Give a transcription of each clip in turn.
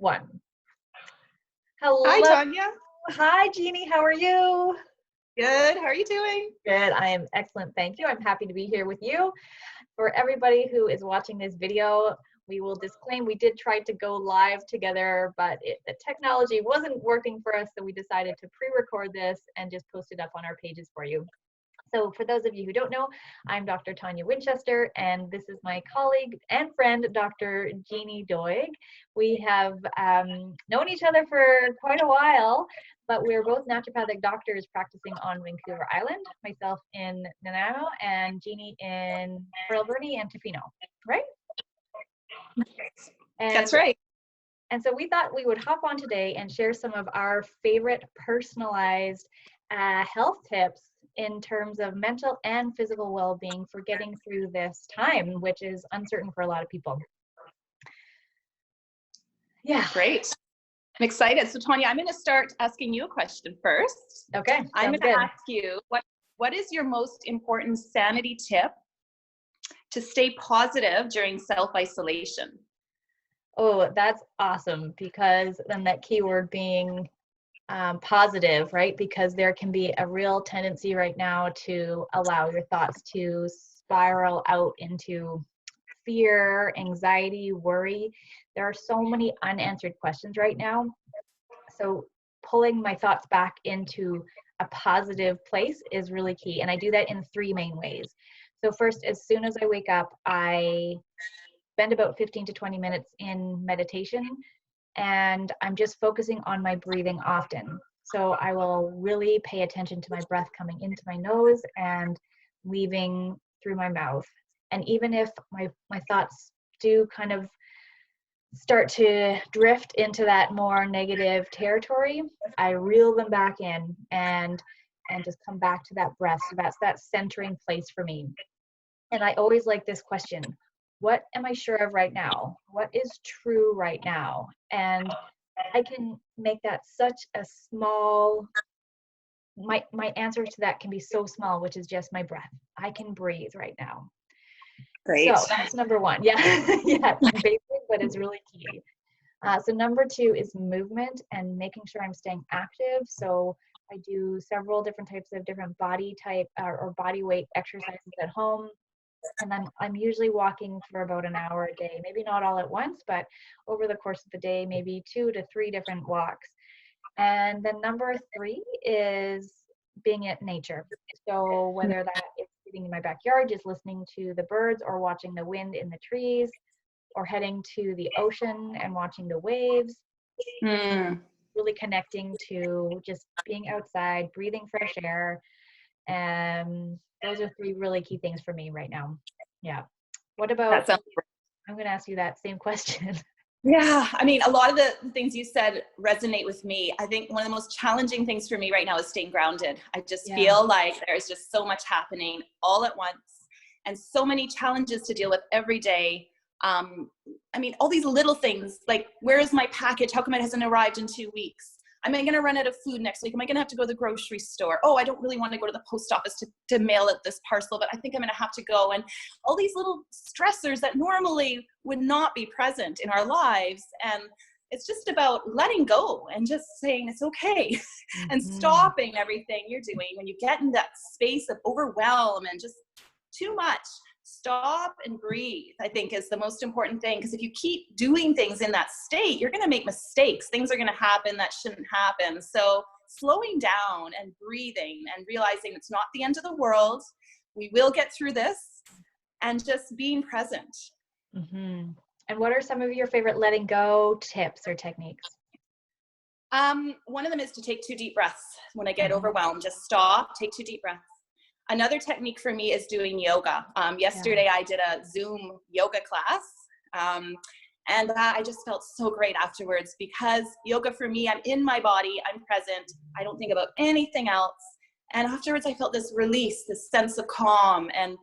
one. Hi, Hello. Tanya. Hi, Jeannie. How are you? Good. How are you doing? Good. I am excellent. Thank you. I'm happy to be here with you. For everybody who is watching this video, we will disclaim we did try to go live together, but the technology wasn't working for us, so we decided to pre-record this and just post it up on our pages for you. So for those of you who don't know, I'm Dr. Tanya Winchester, and this is my colleague and friend, Dr. Jeannie Doig. We have known each other for quite a while, but we're both naturopathic doctors practicing on Vancouver Island, myself in Nanaimo and Jeannie in Pearl Verde and Tofino, right? That's right. And so we thought we would hop on today and share some of our favorite personalized health tips in terms of mental and physical well-being for getting through this time, which is uncertain for a lot of people. Yeah. Great. I'm excited. So Tanya, I'm going to start asking you a question first. Okay. I'm going to ask you, what is your most important sanity tip to stay positive during self-isolation? Oh, that's awesome, because then that keyword being positive, right? Because there can be a real tendency right now to allow your thoughts to spiral out into fear, anxiety, worry. There are so many unanswered questions right now. So pulling my thoughts back into a positive place is really key. And I do that in 3 main ways. So first, as soon as I wake up, I spend about 15 to 20 minutes in meditation, and I'm just focusing on my breathing often. So I will really pay attention to my breath coming into my nose and leaving through my mouth. And even if my thoughts do kind of start to drift into that more negative territory, I reel them back in and just come back to that breath. So that's that centering place for me. And I always like this question: what am I sure of right now? What is true right now? And I can make that such a small, my answer to that can be so small, which is just my breath. I can breathe right now. Great. So that's number one. Yeah. Yeah, it's basic, but it's really key. So number 2 is movement and making sure I'm staying active. So I do several different types of different body type or body weight exercises at home. And I'm usually walking for about an hour a day, maybe not all at once, but over the course of the day, maybe 2 to 3 different walks. And then number 3 is being at nature. So whether that is sitting in my backyard, just listening to the birds, or watching the wind in the trees, or heading to the ocean and watching the waves, really connecting to just being outside, breathing fresh air. And those are 3 really key things for me right now. Yeah. What about, I'm going to ask you that same question. Yeah, I mean, a lot of the things you said resonate with me. I think one of the most challenging things for me right now is staying grounded. I just feel like there's just so much happening all at once and so many challenges to deal with every day. I mean, all these little things, like, where is my package? How come it hasn't arrived in 2 weeks? Am I going to run out of food next week? Am I going to have to go to the grocery store? Oh, I don't really want to go to the post office to mail it this parcel, but I think I'm going to have to go. And all these little stressors that normally would not be present in our lives. And it's just about letting go and just saying it's okay and stopping everything you're doing. When you get in that space of overwhelm and just too much, stop and breathe, I think, is the most important thing. Because if you keep doing things in that state, you're going to make mistakes. Things are going to happen that shouldn't happen. So slowing down and breathing and realizing it's not the end of the world. We will get through this, and just being present. Mm-hmm. And what are some of your favorite letting go tips or techniques? One of them is to take 2 deep breaths. When I get overwhelmed, just stop, take 2 deep breaths. Another technique for me is doing yoga. Yesterday I did a Zoom yoga class, and I just felt so great afterwards, because yoga for me, I'm in my body, I'm present, I don't think about anything else. And afterwards I felt this release, this sense of calm, and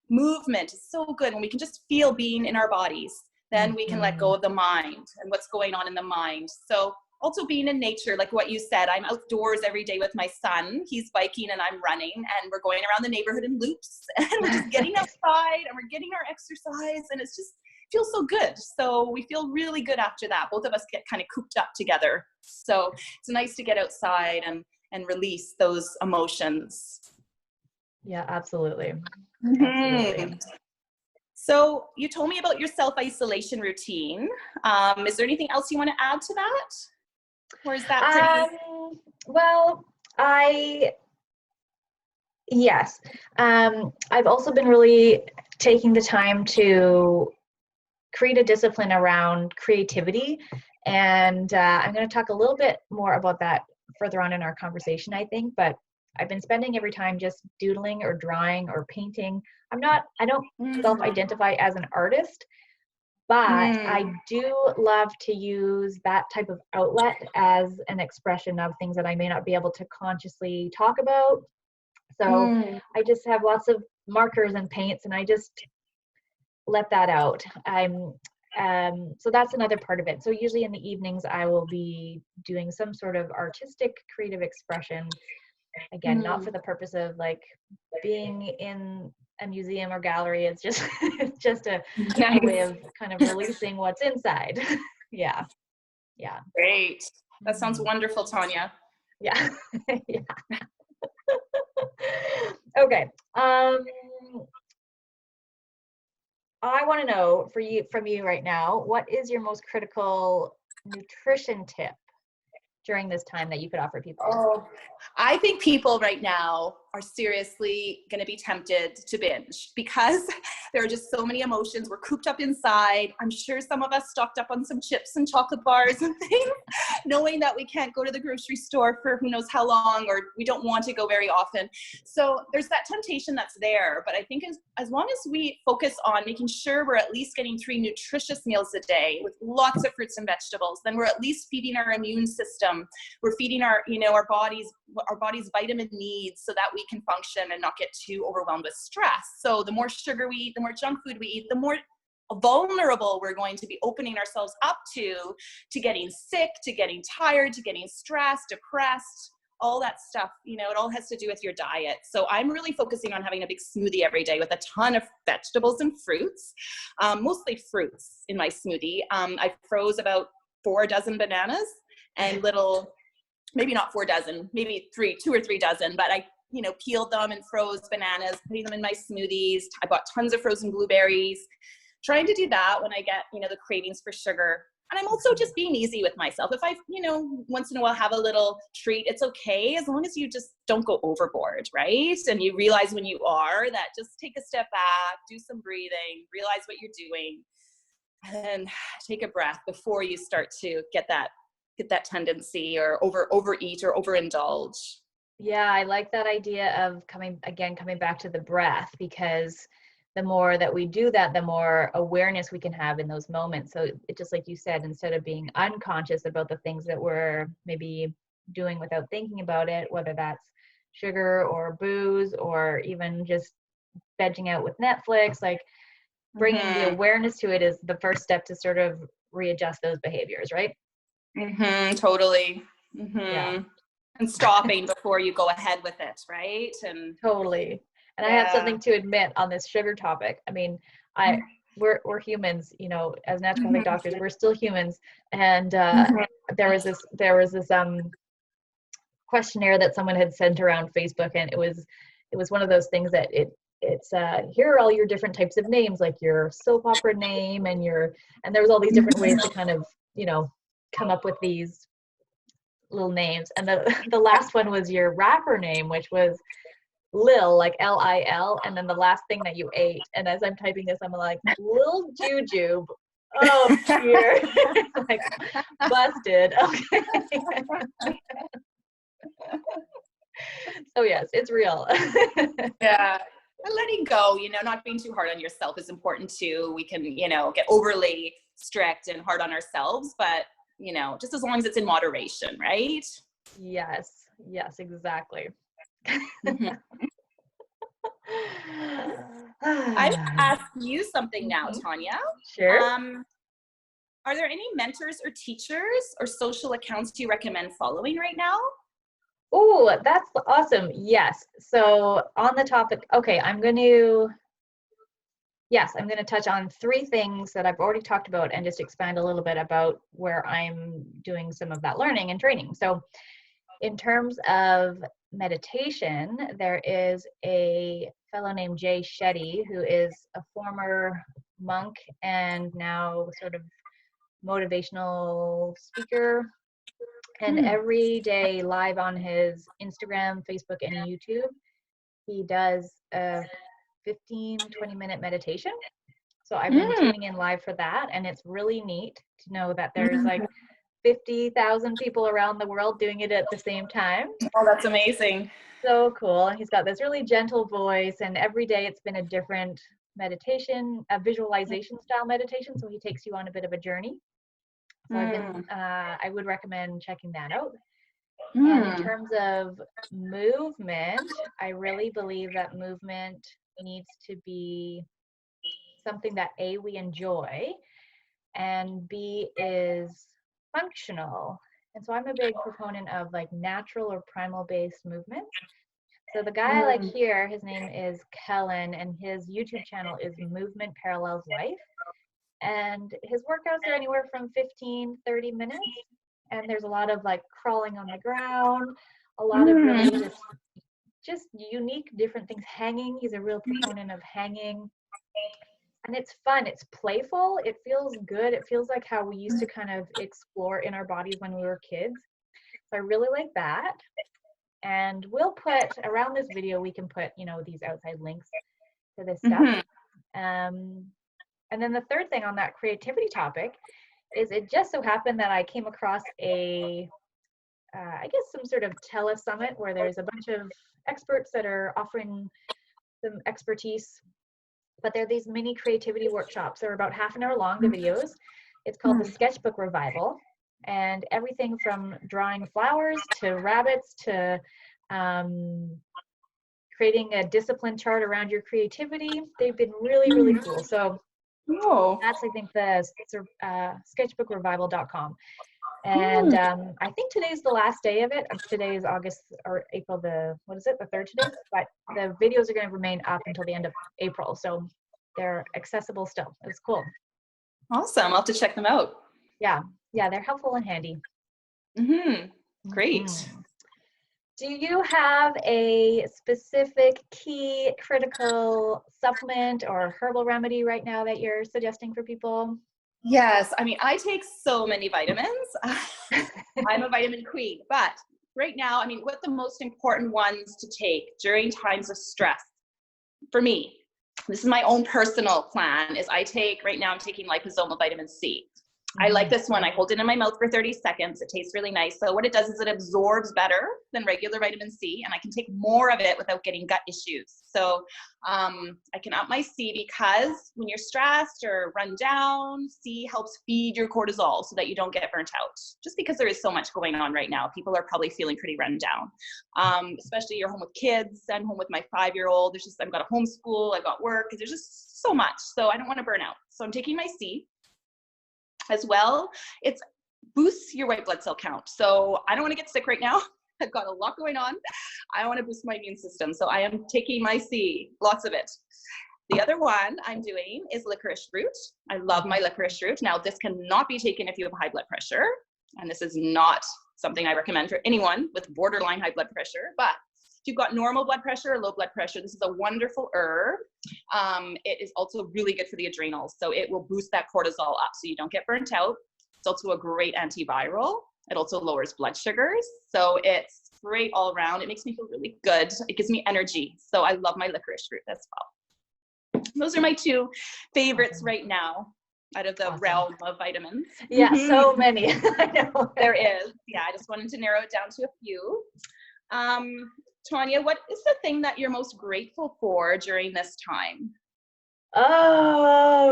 movement is so good. When we can just feel being in our bodies, then we can let go of the mind and what's going on in the mind. So also being in nature, like what you said, I'm outdoors every day with my son. He's biking and I'm running, and we're going around the neighborhood in loops, and we're just getting outside and we're getting our exercise, and it's just feel so good. So we feel really good after that. Both of us get kind of cooped up together. So it's nice to get outside and release those emotions. Yeah, absolutely. Mm-hmm. Absolutely. So you told me about your self-isolation routine. Is there anything else you want to add to that? Or is that pretty? Well, yes. I've also been really taking the time to create a discipline around creativity. And I'm going to talk a little bit more about that further on in our conversation, I think. But I've been spending every time just doodling or drawing or painting. I don't self-identify as an artist, but I do love to use that type of outlet as an expression of things that I may not be able to consciously talk about. So I just have lots of markers and paints, and I just let that out. So that's another part of it. So usually in the evenings, I will be doing some sort of artistic, creative expression. Again, not for the purpose of like being in a museum or gallery. It's just it's just a way of kind of releasing what's inside. Yeah. Great. That sounds wonderful, Tanya. Yeah. Yeah. Okay. I want to know from you right now, what is your most critical nutrition tip during this time that you could offer people? Oh, I think people right now are seriously going to be tempted to binge because there are just so many emotions. We're cooped up inside. I'm sure some of us stocked up on some chips and chocolate bars and things, knowing that we can't go to the grocery store for who knows how long, or we don't want to go very often. So there's that temptation that's there. But I think as long as we focus on making sure we're at least getting 3 nutritious meals a day with lots of fruits and vegetables, then we're at least feeding our immune system. We're feeding our body's vitamin needs so that we can function and not get too overwhelmed with stress. So the more sugar we eat, the more junk food we eat, the more vulnerable we're going to be opening ourselves up to getting sick, to getting tired, to getting stressed, depressed, all that stuff. It all has to do with your diet. So I'm really focusing on having a big smoothie every day with a ton of vegetables and fruits, mostly fruits in my smoothie. I froze about 4 dozen bananas and maybe not 4 dozen, maybe 2 or 3 dozen, but I, peeled them and froze bananas, putting them in my smoothies. I bought tons of frozen blueberries, trying to do that when I get, the cravings for sugar. And I'm also just being easy with myself. If I, once in a while have a little treat, it's okay, as long as you just don't go overboard, right? And you realize when you are that, just take a step back, do some breathing, realize what you're doing, and take a breath before you start to get that tendency or overeat or overindulge. Yeah, I like that idea of coming back to the breath, because the more that we do that, the more awareness we can have in those moments. So it, just like you said, instead of being unconscious about the things that we're maybe doing without thinking about it, whether that's sugar or booze or even just vegging out with Netflix, like bringing the awareness to it is the first step to sort of readjust those behaviors, right? Totally. Yeah. And stopping before you go ahead with it, right? And totally. And I have something to admit on this sugar topic. I mean, we're humans, as naturopathic doctors, we're still humans. And there was this questionnaire that someone had sent around Facebook, and it was one of those things that it's here are all your different types of names, like your soap opera name and there was all these different ways to kind of, come up with these little names. And the last one was your rapper name, which was Lil, like Lil, and then the last thing that you ate. And as I'm typing this, I'm like, Lil Jujube. Oh dear. Like, busted. Okay. So yes, it's real. Yeah. And letting go, not being too hard on yourself is important too. We can, get overly strict and hard on ourselves, but just as long as it's in moderation, right? Yes, exactly. I would ask you something now, Tanya. Sure. Are there any mentors or teachers or social accounts you recommend following right now? Oh, that's awesome. Yes. So on the topic, okay, I'm going to yes, I'm going to touch on 3 things that I've already talked about and just expand a little bit about where I'm doing some of that learning and training. So in terms of meditation, there is a fellow named Jay Shetty, who is a former monk and now sort of motivational speaker. And every day live on his Instagram, Facebook, and YouTube, he does a 15-20 minute meditation. So I've been tuning in live for that, and it's really neat to know that there's like 50,000 people around the world doing it at the same time. Oh, that's amazing. So cool. And he's got this really gentle voice, and every day it's been a different meditation, a visualization style meditation. So he takes you on a bit of a journey. So I would recommend checking that out. And in terms of movement, I really believe that movement needs to be something that A, we enjoy, and B, is functional. And so I'm a big proponent of like natural or primal based movements. So the guy I like here, his name is Kellen, and his YouTube channel is Movement Parallels Life. And his workouts are anywhere from 15-30 minutes. And there's a lot of like crawling on the ground, a lot of really just unique different things. Hanging, he's a real proponent of hanging. And it's fun, it's playful, it feels good. It feels like how we used to kind of explore in our bodies when we were kids. So I really like that. And we'll put around this video, we can put, you know, these outside links to this stuff. And then the third thing on that creativity topic is it just so happened that I came across I guess some sort of tele-summit where there's a bunch of experts that are offering some expertise, but they're these mini creativity workshops. They're about half an hour long, the videos. It's called the Sketchbook Revival, and everything from drawing flowers to rabbits to creating a discipline chart around your creativity. They've been really, really cool. So that's, I think, the sketchbookrevival.com. And I think today's the last day of it. Today is August or April the 3rd today? But the videos are going to remain up until the end of April. So they're accessible still. It's cool. Awesome. I'll have to check them out. Yeah, they're helpful and handy. Great. Do you have a specific key critical supplement or herbal remedy right now that you're suggesting for people? Yes. I mean, I take so many vitamins. I'm a vitamin queen, but right now, I mean, what the most important ones to take during times of stress for me, this is my own personal plan, is I'm taking liposomal vitamin C. I like this one. I hold it in my mouth for 30 seconds. It tastes really nice. So what it does is it absorbs better than regular vitamin C, and I can take more of it without getting gut issues. So I can up my C because when you're stressed or run down, C helps feed your cortisol so that you don't get burnt out. Just because there is so much going on right now, people are probably feeling pretty run down. Especially you're home with kids. I'm home with my 5-year-old. I've got a homeschool. I've got work. There's just so much. So I don't want to burn out. So I'm taking my C. As well, it boosts your white blood cell count. So I don't want to get sick right now. I've got a lot going on. I want to boost my immune system. So I am taking my C, lots of it. The other one I'm doing is licorice root. I love my licorice root. Now, this cannot be taken if you have high blood pressure. And this is not something I recommend for anyone with borderline high blood pressure. But if you've got normal blood pressure or low blood pressure, this is a wonderful herb. It is also really good for the adrenals. So it will boost that cortisol up so you don't get burnt out. It's also a great antiviral. It also lowers blood sugars. So it's great all around. It makes me feel really good. It gives me energy. So I love my licorice root as well. Those are my 2 favorites right now out of the realm of vitamins. Yeah, so many. I know. There is. Yeah, I just wanted to narrow it down to a few. Tanya, what is the thing that you're most grateful for during this time?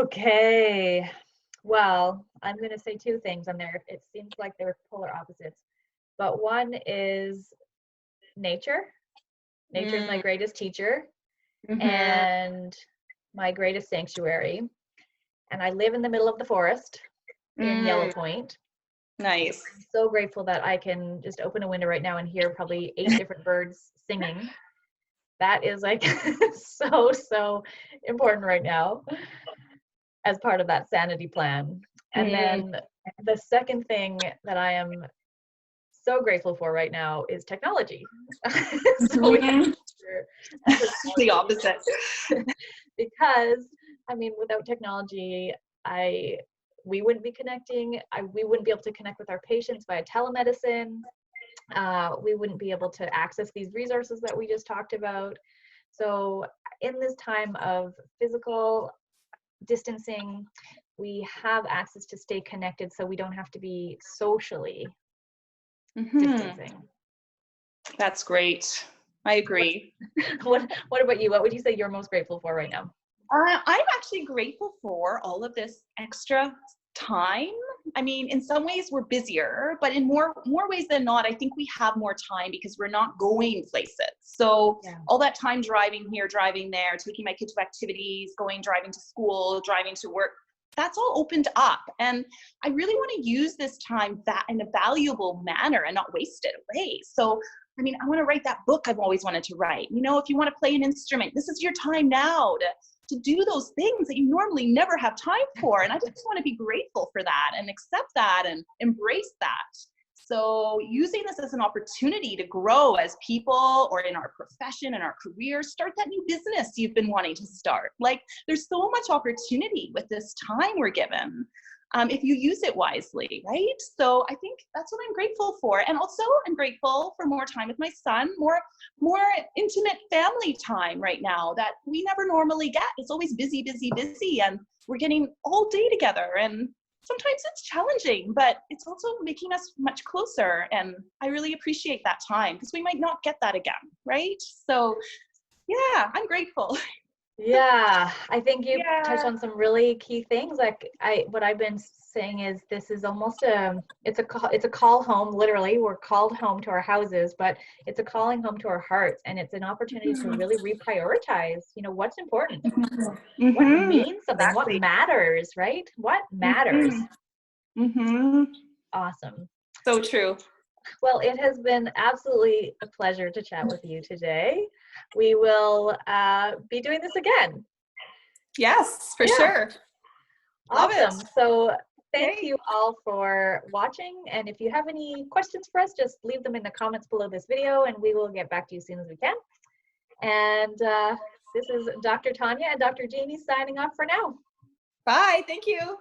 Okay. Well, I'm going to say 2 things on there. It seems like they're polar opposites. But one is nature. Nature is my greatest teacher and my greatest sanctuary. And I live in the middle of the forest in Yellow Point. Nice. I'm so grateful that I can just open a window right now and hear probably 8 different birds singing. That is like so important right now as part of that sanity plan. And then the second thing that I am so grateful for right now is technology. So we have the opposite. because I mean, without technology, we wouldn't be connecting. We wouldn't be able to connect with our patients via telemedicine. We wouldn't be able to access these resources that we just talked about. So in this time of physical distancing, we have access to stay connected so we don't have to be socially distancing. That's great. I agree. What about you? What would you say you're most grateful for right now? I'm actually grateful for all of this extra time. I mean, in some ways we're busier, but in more ways than not, I think we have more time because we're not going places. So all that time driving here, driving there, taking my kids to activities, driving to school, driving to work, that's all opened up. And I really want to use this time in a valuable manner and not waste it away. So I mean, I want to write that book I've always wanted to write. You know, if you want to play an instrument, this is your time now to do those things that you normally never have time for. And I just want to be grateful for that and accept that and embrace that. So using this as an opportunity to grow as people or in our profession and our career, start that new business you've been wanting to start. Like there's so much opportunity with this time we're given. If you use it wisely, right? So I think that's what I'm grateful for. And also I'm grateful for more time with my son, more intimate family time right now that we never normally get. It's always busy, and we're getting all day together. And sometimes it's challenging, but it's also making us much closer. And I really appreciate that time because we might not get that again, right? So yeah, I'm grateful. Yeah, I think you touched on some really key things. Like what I've been saying is this is almost it's a call home. Literally, we're called home to our houses, but it's a calling home to our hearts, and it's an opportunity to really reprioritize. You know, what's important, what means something, Exactly. what matters, right? What matters. Awesome. So true. Well, it has been absolutely a pleasure to chat with you today. We will be doing this again. Yes, for sure. Awesome. Love it. So thank you all for watching. And if you have any questions for us, just leave them in the comments below this video and we will get back to you as soon as we can. And this is Dr. Tanya and Dr. Jamie signing off for now. Bye. Thank you.